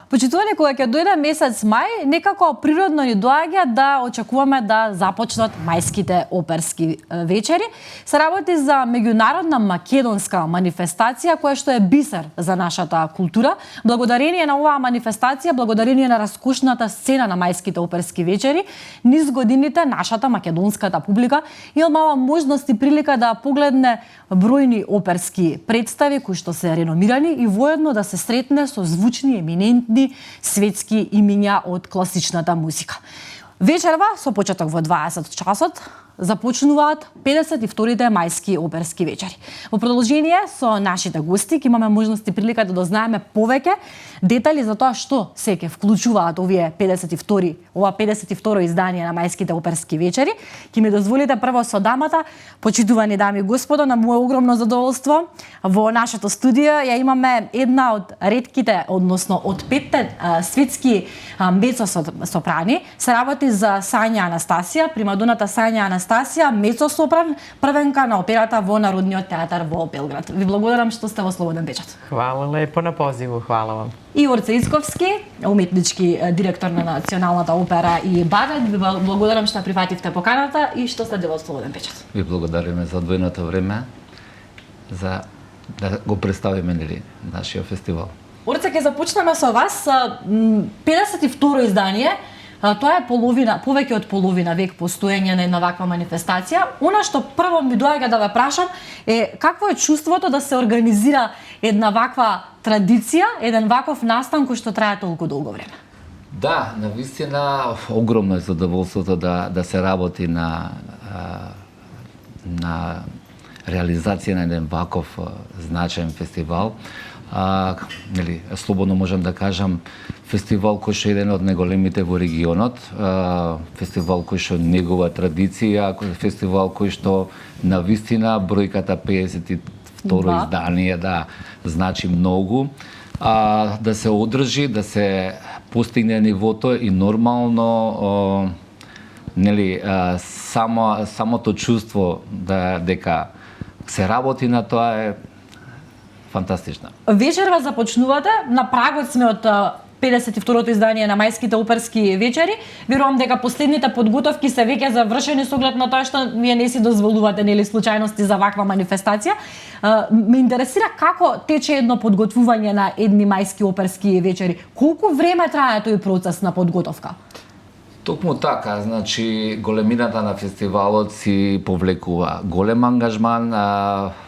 Почитувани, кога ќе дојде месец мај, некако природно ни доаѓа да очекуваме да започнат мајските оперски вечери. Се работи за меѓународна македонска манифестација која што е бисер за нашата култура. Благодарение на оваа манифестација, благодарение на раскошната сцена на мајските оперски вечери, низ годините нашата македонската публика имала можност и прилика да погледне бројни оперски представи кои што се реномирани и воедно да се сретне со звучни, еминентни светски имиња од класичната музика. Вечерва со почеток во 20 часот започнуваат 52-те мајски оперски вечери. Во продолжение со нашите гости ќе имаме можност и прилика да дознаеме повеќе детали за тоа што се ќе вклучуваат ова 52-ро издание на мајските оперски вечери. Ќе ми дозволите прво со дамата, почитувани дами и господа, на мое огромно задоволство во нашето студио ја имаме една од ретките, односно од 5 светски мецо-сопрани. Се работи за Сања Анастасија, примадоната Сања Анастасија, мецо-сопран, првенка на операта во Народниот театар во Белград. Ви благодарам што сте во Слободен печат. Хвала лепо на позиву, хвала вам. И Орце Исковски, уметнички директор на Националната опера и балет. Ви благодарам што прифативте поканата и што сте дел од Слободен печат. Ви благодариме за одвоеното време за да го представиме нашиот фестивал. Орце, ќе започнеме со вас. 52-ро издание. Тоа е повеќе од половина век постоење на една ваква манифестација. Она што прво ми доаѓа да ве прашам е какво е чувството да се организира една ваква традиција, еден ваков настан кој што трае толку долго време? Да, навистина огромно е задоволството да се работи на реализација на еден ваков значаен фестивал. Слободно можам да кажам, фестивал кој што е еден од најголемите во регионот, фестивал кој што негова традиција, фестивал кој што навистина бројката 52 издание значи многу, да се одржи, да се постигне нивото и нормално самото чувство дека се работи на тоа е фантастична. Вечерва започнувате, на прагот сме од 52-то издание на мајските оперски вечери. Верувам дека последните подготовки се веќе завршени со оглед на тоа што вие не си дозволувате случајности за ваква манифестација. Ме интересира како тече едно подготвување на едни мајски оперски вечери. Колку време трае тој процес на подготовка? Токму така, значи големината на фестивалот си повлекува голем ангажман,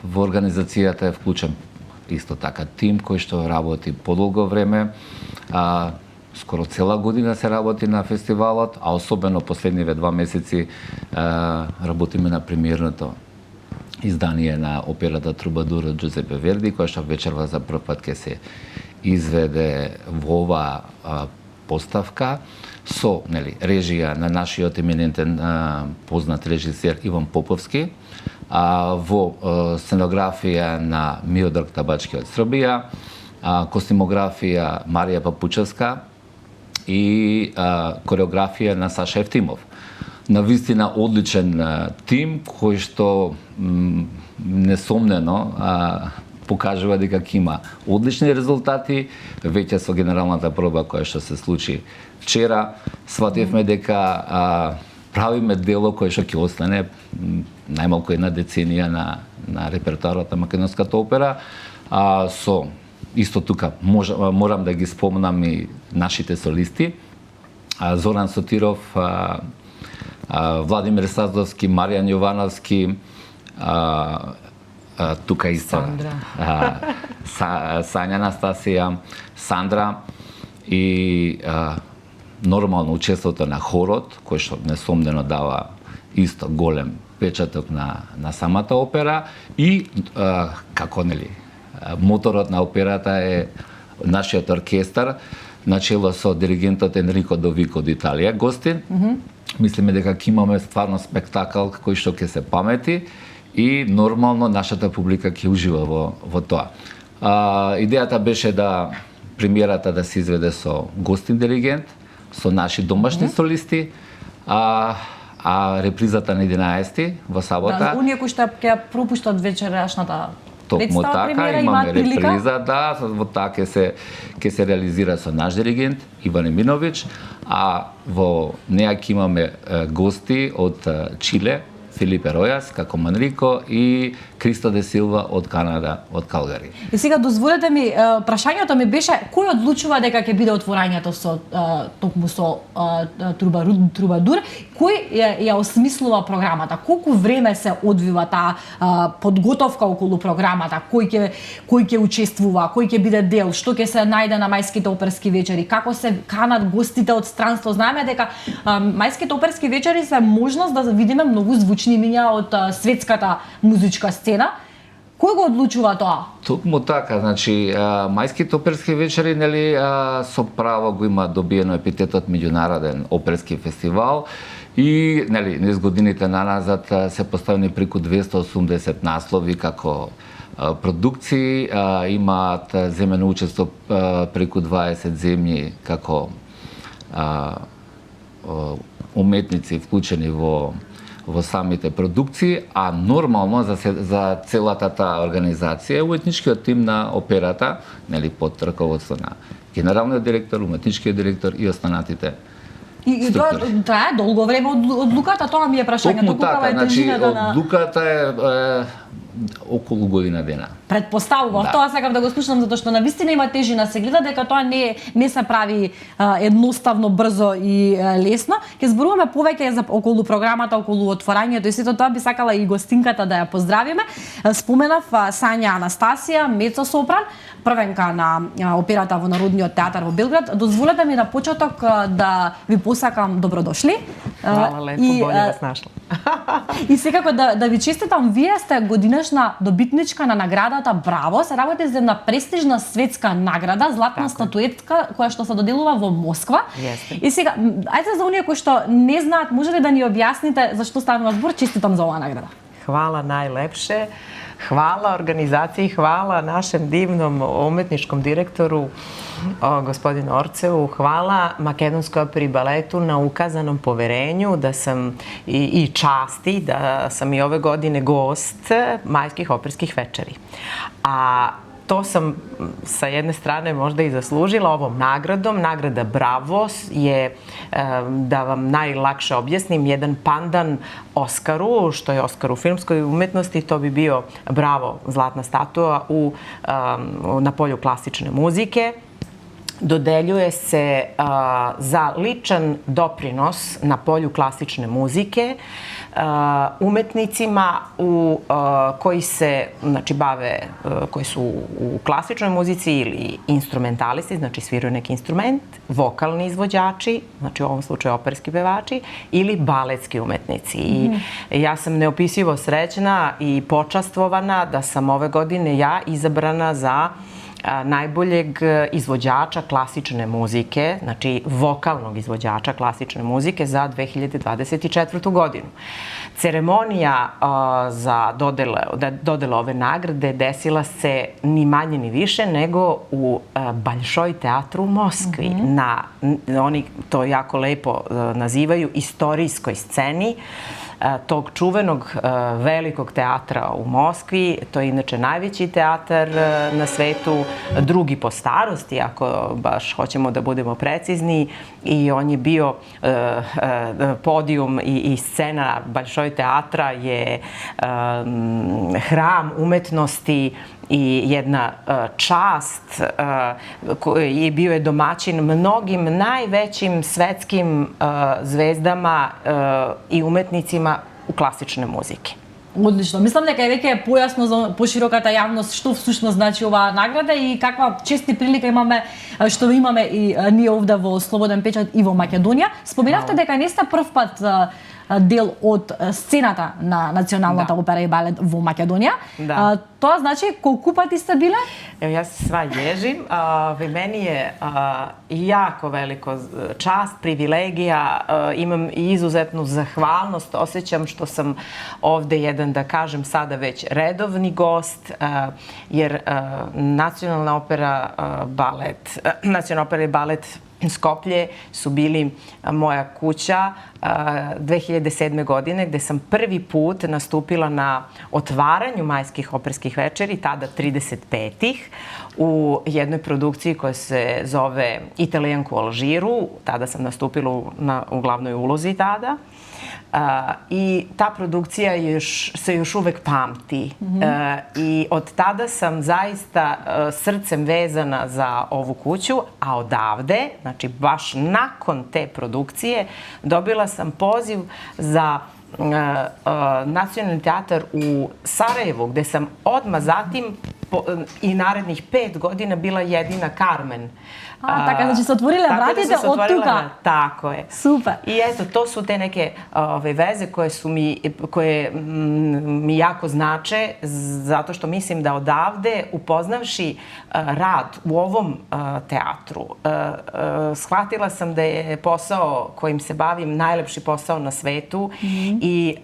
во организацијата е вклучен исто така тим кој што работи подолго време, скоро цела година се работи на фестивалот, а особено последниве 2 месеци работиме на премиерното издание на операта Трубадур од Джузепе Верди, која што вечерва за прв пат ќе се изведе во оваа поставка со режија на нашиот еминентен познат режисер Иван Поповски, во сценографија на Миодрг Табачки од Србија, костимографија Марија Папучевска и кореографија на Саша Евтимов. Навистина одличен тим кој што несомнено покажува дека има одлични резултати. Веќе со генералната проба која што се случи вчера, свативме дека правиме дело кое што ќе остане најмалку една деценија на репертоарот на македонската опера. Со исто тука морам да ги спомнам и нашите солисти. Зоран Сотиров, Владимир Саздовски, Маријан Јовановски, тука и Сања Анастасија, Сандра и нормално учеството на хорот, кој што несомнено дава исто голем печаток на самата опера и како моторот на операта е нашиот оркестар начело со диригентот Енрико Довико од Италија гостин. Мислиме дека ќе имаме стварно спектакл кој што ќе се памети и нормално нашата публика ќе ужива во тоа. Идејата беше да премиерата да се изведе со гостин диригент, со наши домашни солисти, репризата на 11 во сабота. Оние кои што ќе пропуштат вечерашната Токму Представа така, премиера, имаме имаат прилика? реприза, да, во таа ќе се реализира со наш диригент Иван Еминовиќ, а во неа ќе имаме гости од Чиле, Филипе Ројас како Манрико и Кристо де Силва од Канада, од Калгари. И сега дозволете ми, прашањето ми беше кој одлучува дека ќе биде отворањето со токму со Трубадур, кој ја осмислува програмата, колку време се одвива таа подготовка околу програмата, кој ќе учествува, кој ќе биде дел, што ќе се најде на мајските оперски вечери, како се канат гостите од странство. Знаеме дека мајските оперски вечери се можност да видиме многу звучни имиња од светската музичка сцена. Кој го одлучува тоа? Токму така, значи мајските оперски вечери, нели, со право го има добиено епитетот меѓународен оперски фестивал и, нели, низ годините наназад се поставени преку 280 наслови како продукции, имаат земено учество преку 20 земји како уметници вклучени во самите продукции, а нормално за целата таа организација уметничкиот тим на операта, нели, под раководство на генералниот директор, уметничкиот директор и останатите. И тоа трае долго време одлуката, тоа ми е прашањето, каква е тежината на одлуката е околу година дена. Предпоставував, тоа сакам да го слушам затоа што навистина има тежина, се гледа дека тоа не се прави едноставно, брзо и лесно. Ќе зборуваме повеќе за околу програмата, околу отворањето и сето тоа, би сакала и гостинката да ја поздравиме. Споменав Сања Анастасија, мецо-сопран, првенка на операта во Народниот театар во Белград. Дозволете ми на почеток да ви посакам добродошли. Хвала лепо, боле вас нашла. И секако да ви честитам, вие сте годинешна добитничка на наградата Браво, се работи за една престижна светска награда, златна статуетка која што се доделува во Москва. И сега, ајде за оние кои што не знаат, може ли да ни објасните зашто станува збор? Честитам за оваа награда. Hvala najlepše. Hvala organizaciji, hvala našem divnom umetničkom direktoru, gospodinu Orcevu. Hvala Makedonskoj operi i baletu na ukazanom poverenju da sam i časti, da sam i ove godine gost majskih operskih večeri. A to sam sa jedne strane možda i zaslužila ovom nagradom. Nagrada Bravo je, da vam najlakše objasnim, jedan pandan Oskaru, što je Oskar u filmskoj umetnosti, to bi bio Bravo, zlatna statua na polju klasične muzike. Dodeljuje se za ličan doprinos na polju klasične muzike umetnicima koji se, znači, bave, koji su u klasičnoj muzici ili instrumentalisti, znači sviraju neki instrument, vokalni izvođači, znači u ovom slučaju operski pevači, ili baletski umetnici. I ja sam neopisivo srećna i počastvovana da sam ove godine ja izabrana za najboljeg izvođača klasične muzike, znači vokalnog izvođača klasične muzike za 2024. godinu. Ceremonija za dodelu ove nagrade desila se ni manje ni više nego u Baljšoj teatru u Moskvi, na, oni to jako lepo nazivaju, istorijskoj sceni tog čuvenog velikog teatra u Moskvi. To je inače najveći teatar na svetu, drugi po starosti, ako baš hoćemo da budemo precizni, i on je bio podijum i scena Baljšoj teatra je hram umetnosti i jedna čast, i bio je domaćin mnogim najvećim svetskim zvezdama i umetnicima u klasične muzike. Одлично. Мислам дека е веќе појасно за пошироката јавност што всушност значи оваа награда и каква чести прилика имаме, што имаме и ние овде во Слободен печат и во Македонија. Споменавте дека не сте прв пат дел од сцената на Националната опера и балет во Македонија. Тоа значи колку пати сте биле? Evo, ja se sva ježim. Meni je jako veliko čast, privilegija, imam i izuzetnu zahvalnost, osjećam što sam ovde jedan, da kažem, sada već redovni gost, jer Nacionalna opera i balet Skoplje su bili moja kuća 2007. godine, gde sam prvi put nastupila na otvaranju majskih operskih večeri, tada 35-ih, u jednoj produkciji koja se zove Italijanka u Alžiru. Tada sam nastupila u glavnoj ulozi tada. I ta produkcija se još uvek pamti. I od tada sam zaista srcem vezana za ovu kuću, a odavde, znači baš nakon te produkcije, dobila sam poziv za Nacionalni teatar u Sarajevu, gde sam odmah zatim i narednih 5 godina bila jedina Carmen. Tako, znači se otvorile vratite od tuga. Tako je. Super. I eto, to su te neke veze koje mi jako znače, zato što mislim da odavde, upoznavši rad u ovom teatru, shvatila sam da je posao kojim se bavim najlepši posao na svetu i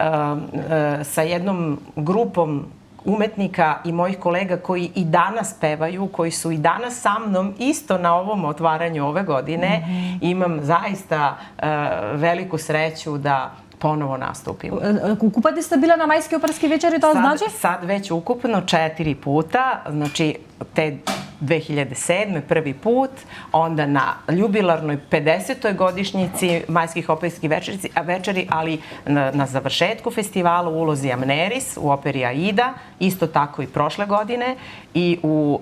sa jednom grupom umetnika i mojih kolega koji i danas pevaju, koji su i danas sa mnom isto na ovom otvaranju ove godine, imam zaista veliku sreću da ponovo nastupim. Колку пати сте биле на мајски оперски вечери, тоа значи? Sad već ukupno 4 puta, znači te 2007. prvi put, onda na jubilarnoj 50. godišnjici majskih operskih večeri, ali na završetku festivala u ulozi Amneris u operi Aida, isto tako i prošle godine, i u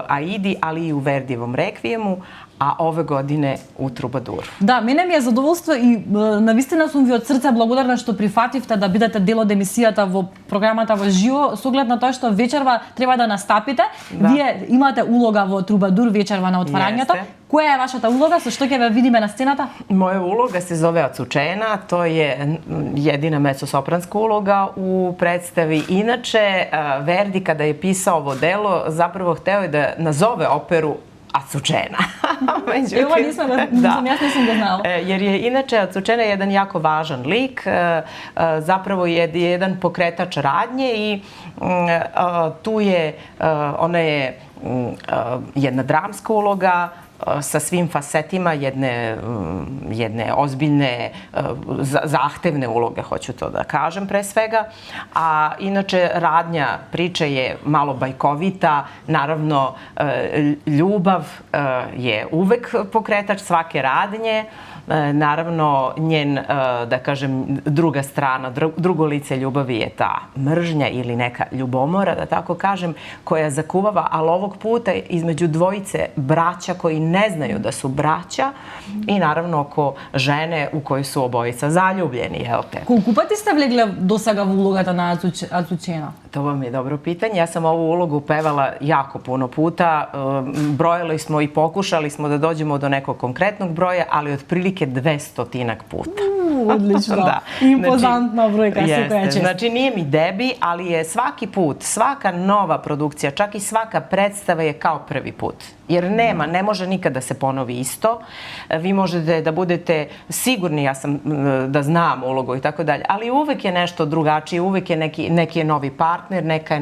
Aidi, ali i u Verdijevom Rekvijemu, a ove godine у Трубадур. Да, мене ми е задоволство и навистина сум ви од срце благодарна што прифативте да бидете дел од емисијата во програмата во живо, со оглед на тоа што вечерва треба да настапите. Да. Вие имате улога во Трубадур вечерва на отварањето. Која е вашата улога? Со што ќе ве видиме на сцената? Моја улога се зове Ацучена, тоа е едина мецосопранска улога у представи. Иначе, Верди, када е писао ово дело, заправо хтео е да назове оперу Ацучена. Evo nisam ga znala. Jer je inače Ацучена jedan jako važan lik, zapravo je jedan pokretač radnje i tu je, ona je jedna dramska uloga sa svim fasetima jedne ozbiljne, zahtevne uloge, hoću to da kažem pre svega. A inače radnja priče je malo bajkovita, naravno ljubav je uvek pokretač svake radnje, naravno njen, da kažem, druga strana, drugo lice ljubavi je ta mržnja ili neka ljubomora, da tako kažem, koja zakuvava, ali ovog puta između dvojice braća koji ne znaju da su braća i naravno oko žene u kojoj su obojica zaljubljeni, jel te? Колку пати сте влегле до сега во улогата на Ацучена? To vam je dobro pitanje. Ja sam ovu ulogu pevala jako puno puta. Brojali smo i pokušali smo da dođemo do nekog konkretnog broja, ali otprilike 200 puta. Odlično. Da. Impozantna brojka se kreće. Znači nije mi debi, ali je svaki put, svaka nova produkcija, čak i svaka predstava je kao prvi put. Jer ne može nikad da se ponovi isto. Vi možete da budete sigurni, ja sam da znam ulogu i tako dalje, ali uvek je nešto drugačije, uvek je neki novi partner, neka je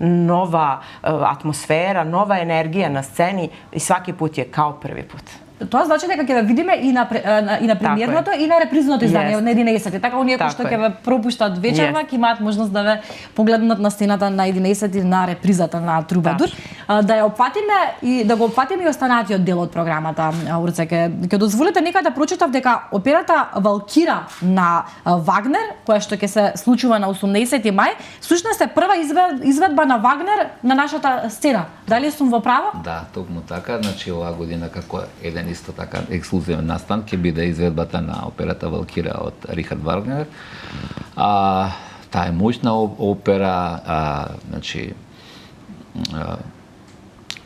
nova atmosfera, nova energija na sceni i svaki put je kao prvi put. Тоа значи дека ќе ве видиме и на премиерното и на репризното издание на 11. Така оние кои што ќе ве пропуштат вечерва ќе имаат можност да ве погледнат на сцената на 11 на репризата на Трубадур. Да ја опфатиме и да го опфатиме и останатиот дел од програмата. Урце, ќе дозволите нека да прочитав дека операта Валкира на Вагнер, која што ќе се случува на 18 мај, всушност е прва изведба на Вагнер на нашата сцена. Дали сум во право? Да, токму така. Значи оваа година како еден исто така ексклузивен настан ќе биде изведбата на операта Валкира од Рихард Вагнер. Таа е моćна опера, значи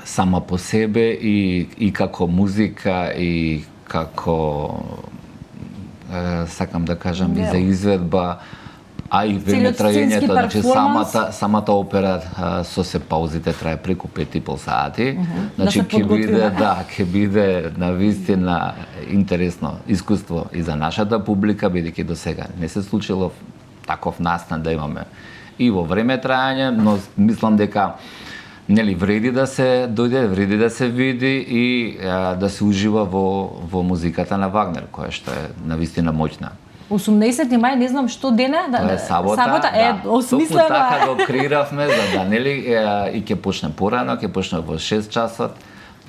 сама по себе и како музика и како сакам да кажам и за изведба, а и време траењето, значи самата опера со се паузите трае преку 5,5 сати. Значи ќе биде навистина интересно искуство и за нашата публика, бидејќи до сега не се случило таков настан да имаме и во време траење, но мислам дека нели вреди да се дојде, вреди да се види и да се ужива во музиката на Вагнер, која што е навистина моќна. 18 мај, не знам што ден е. Тоа е сабота, осмислено. Токму така го креиравме за да нели и ќе почне порано, ќе почне во 6 часот.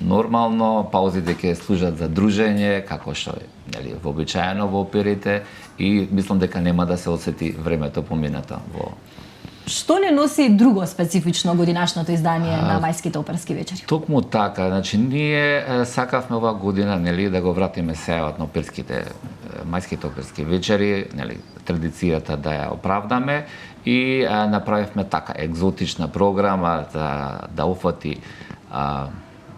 Нормално паузите ќе служат за дружење, како што е нели вообичаено во оперите и мислам дека нема да се осети времето поминато во. Што не носи друго специфично годинашното издание на мајските оперски вечери? Токму така, значи ние сакавме оваа година нели да го вратиме сејот на оперските мајските оперски вечери, нели традицијата да ја оправдаме и направивме така екзотична програма да офати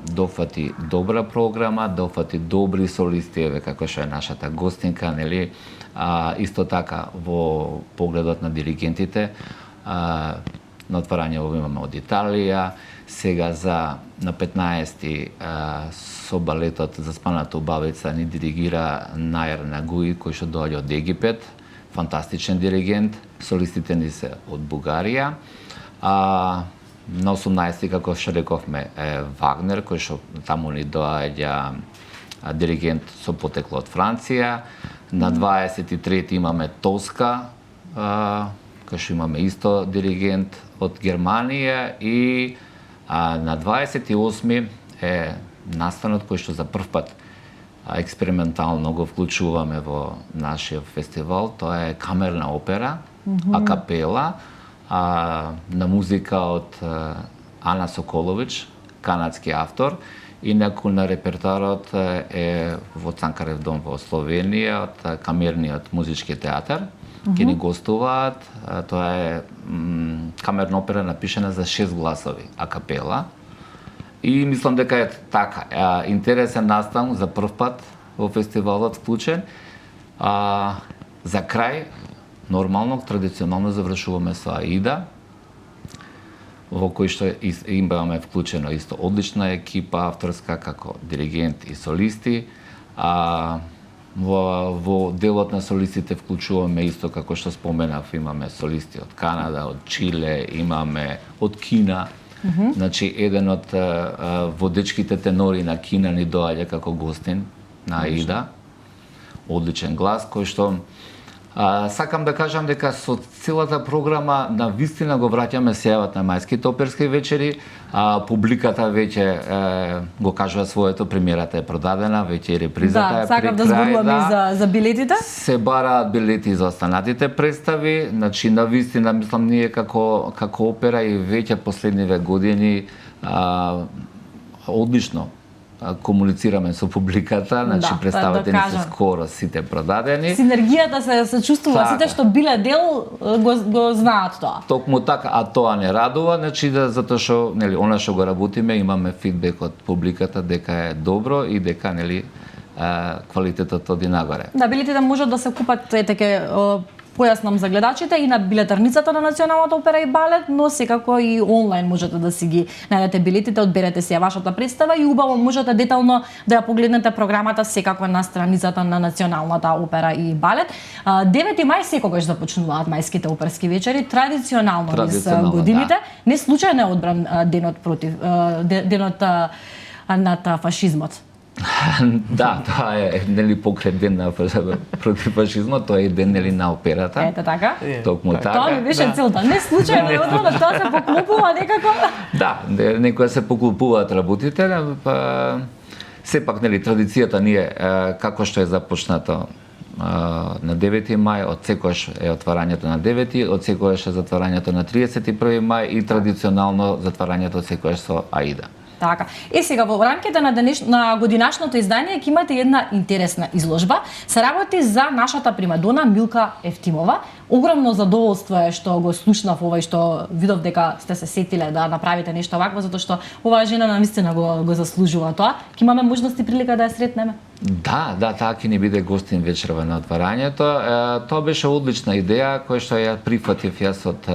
дофати добра програма, дофати добри солисти, еве како што е нашата гостинка, нели, исто така во погледот на диригентите, на отварање имаме од Италија, сега на 15 со балетот Заспаната убавица ни диригира Најер Нагуи, кој што доаѓа од Египет, фантастичен диригент, солистите ни се од Бугарија. На 18 како што рековме Вагнер, кој што таму ни доаѓа диригент со потекло од Франција. На 23 имаме Тоска, кој што имаме исто диригент од Германија и на 28 е настанот кој што за прв пат експериментално го вклучуваме во нашиот фестивал, тоа е камерна опера, акапела, на музика од Ана Соколович, канадски автор, и некој на репертоарот е во Цанкарев дом во Словенија, од Камерниот музички театар. Ке ни гостуваат, тоа е камерна опера напишана за 6 гласови, акапела. И мислам дека е така, интересен настан за прв пат во фестивалот вклучен. За крај, нормално, традиционално завршуваме со Аида, во кој што имаме вклучено исто одлична екипа авторска како диригент и солисти. Во делот на солистите вклучуваме исто како што споменав, имаме солисти од Канада, од Чиле, имаме од Кина. Значи еден од водечките тенори на Кина ни доаѓа како гостин на Аида. Одличен глас кој што сакам да кажам дека со целата програма на вистина го враќаме сејавот на мајските оперски вечери. Публиката веќе го кажува своето, премиерата е продадена, веќе и репризата е при крај. Сакам да зборувам и за билетите. Се бараат билети за останатите представи, значи на вистина мислам ние како опера и веќе последниве години одлично комуницираме со публиката, значи представите ни се скоро сите продадени. Синергијата се чувствува, сите што биле дел го знаат тоа. Токму така, а тоа не радува, значи затоа што нели она што го работиме, имаме фидбек од публиката дека е добро и дека нели квалитетот оди нагоре. Да, билетите можат да се купат појаснам за гледачите и на билетарницата на Националната опера и балет, но секако и онлайн можете да си ги најдете билетите, одберете си ја вашата представа и убаво можете детално да ја погледнете програмата секако на страницата на Националната опера и балет. 9 мај секогаш започнуваат мајските оперски вечери, традиционално низ годините. Да. Не случајно е одбран денот над фашизмот. Да, тоа е нели покрај ден на против фашизмот, тоа е ден нели на операта. Ете така. Токму така. Тоа ми беше целта. Не случајно е одбрано, тоа се поклопува некако. Да, некоја се поклопуваат работите, сепак нели традицијата ни е како што е започнато на 9 мај, од секојаш е отварањето на 9, од секојаш е затварањето на 31 мај и традиционално затварањето секојаш со Аида. Така. Сега во рамките на годинашното издание ќе имате една интересна изложба. Се работи за нашата примадона Милка Евтимова. Огромно задоволство е што го слушнав ова и што видов дека сте се сетиле да направите нешто вакво, затоа што оваа жена навистина го заслужува тоа. Ќе имаме можност и прилика да ја сретнеме. Да, таа ќе ни биде гостин вечерва на отварањето. Тоа беше одлична идеја која што ја прифатив јас од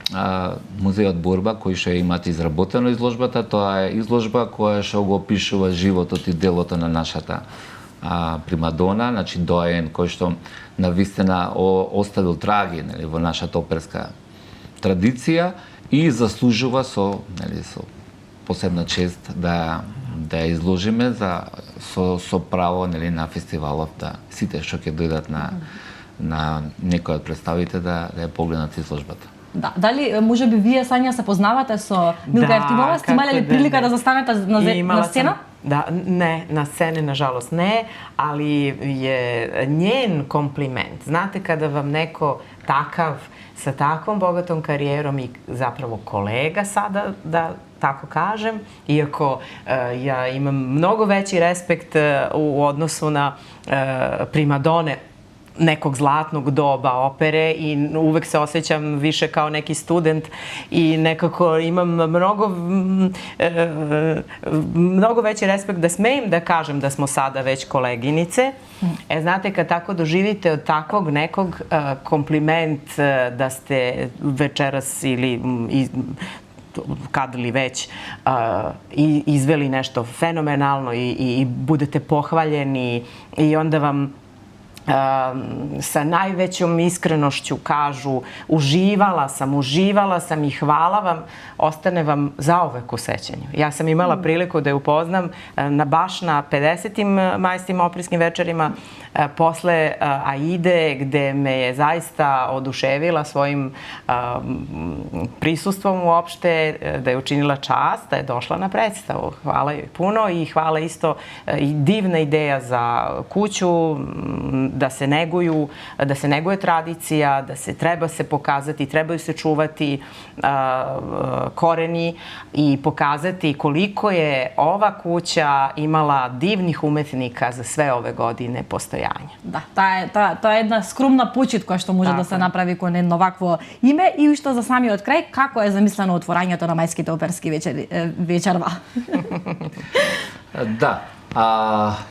Музејот Борба, кој што имате изработено изложбата. Тоа е изложба која што го опишува животот и делото на нашата примадона, значи доаен кој што навистина оставил траги нели, во нашата оперска традиција и заслужува со посебна чест да ја изложиме со право на фестивалот, да сите што ќе дојдат на некој од представите да ја погледнат изложбата. Да, дали може би вие Сања се познавате со Милка Евтимова? Сте имале ли прилика да застанете на сцена? Да, не, на сцени нажалост не, ali je njen kompliment. Znate kada vam neko takav, sa takvom bogatom karijerom i zapravo kolega sada, da tako kažem, iako ja imam mnogo veći respekt u odnosu na primadone nekog zlatnog doba opere i uvek se osjećam više kao neki student i nekako imam mnogo veći respekt da smejem da kažem da smo sada već koleginice. Znate, kad tako doživite od takvog nekog kompliment da ste večeras ili kad li već izveli nešto fenomenalno i budete pohvaljeni i onda vam sa najvećom iskrenošću kažu uživala sam i hvala vam, ostane vam zauvek u sećanju. Ja sam imala priliku da je upoznam baš na 50. majskim operskim večerima posle Aide, gde me je zaista oduševila svojim prisustvom uopšte, da je učinila čast, da je došla na predstavu. Hvala joj puno i hvala isto i divna ideja za kuću, da se neguje tradicija, da se treba se pokazati, trebaju se čuvati koreni i pokazati koliko je ova kuća imala divnih umetnika za sve ove godine postojanja. Да, тоа е една скромна почит која што може да се направи кон едно вакво име и уште за самиот крај, како е замислено отворањето на мајските оперски вечерва? Да.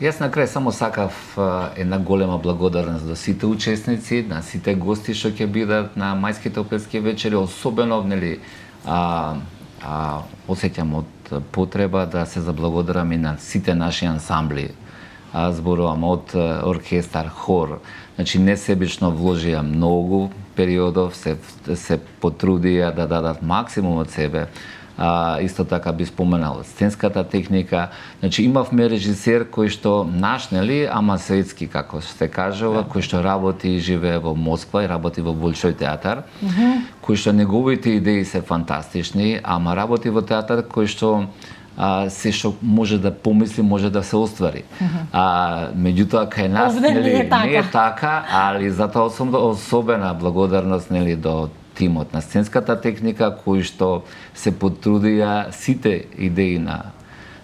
Јас на крај само сакав една голема благодарност до сите учесници, на сите гости што ќе бидат на мајските оперски вечери, особено осеќам од потреба да се заблагодарам и на сите наши ансамбли. Зборувам од оркестар, хор. Значи несебично вложија многу периодов, се потрудија да дадат максимум од себе. Исто така би споменал сценската техника. Значи имавме режисер кој што наш, ама светски, како се кажува, кој што работи и живее во Москва и работи во Болшој театар, кој што неговите идеи се фантастични, ама работи во театар кој што се што може да помисли, може да се оствари. Меѓутоа кај нас не е така, али затоа особена благодарност до тимот на сценската техника кои што се потрудија сите идеи на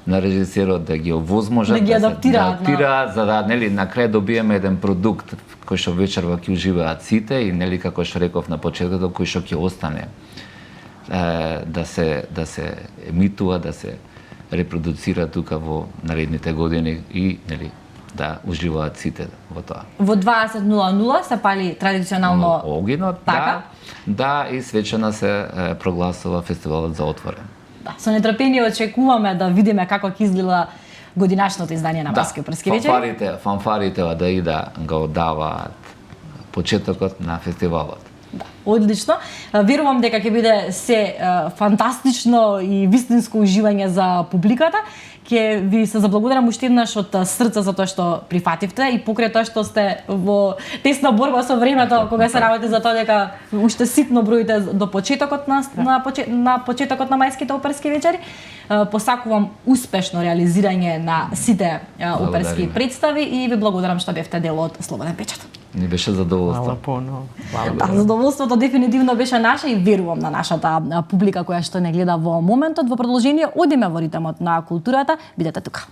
режисерот да ги овозможат, да ги адаптираат, за да на крај добиеме еден продукт кој што вечерва ќе уживаат сите и како што реков на почетокот, кој што ќе остане да се емитува, да се репродуцира тука во наредните години и да уживаат сите во тоа. Во 20:00 се пали традиционално огинот, да, и свечено се прогласува фестивалот за отворен. Да, со нетрпение очекуваме да видиме како ќе изгледа годинашното издание на Мајски оперски вечери. Фанфарите да ида го даваат почетокот на фестивалот. Да, одлично. Верувам дека ќе биде се фантастично и вистинско уживање за публиката. Ќе ви се заблагодарам уште еднаш од срце за тоа што прифативте и покрај тоа што сте во тесна борба со времето кога се работи за тоа дека уште ситно броите до почетокот на почетокот на мајските оперски вечери. Посакувам успешно реализирање на сите оперски представи и ви благодарам што бевте дел од Слободен печат. Ни беше задоволство. Hvala puno. Да, задоволството дефинитивно беше наше и верувам на нашата публика која што не гледа во моментот. Во продолжение одиме во ритмот на културата. Бидете тука.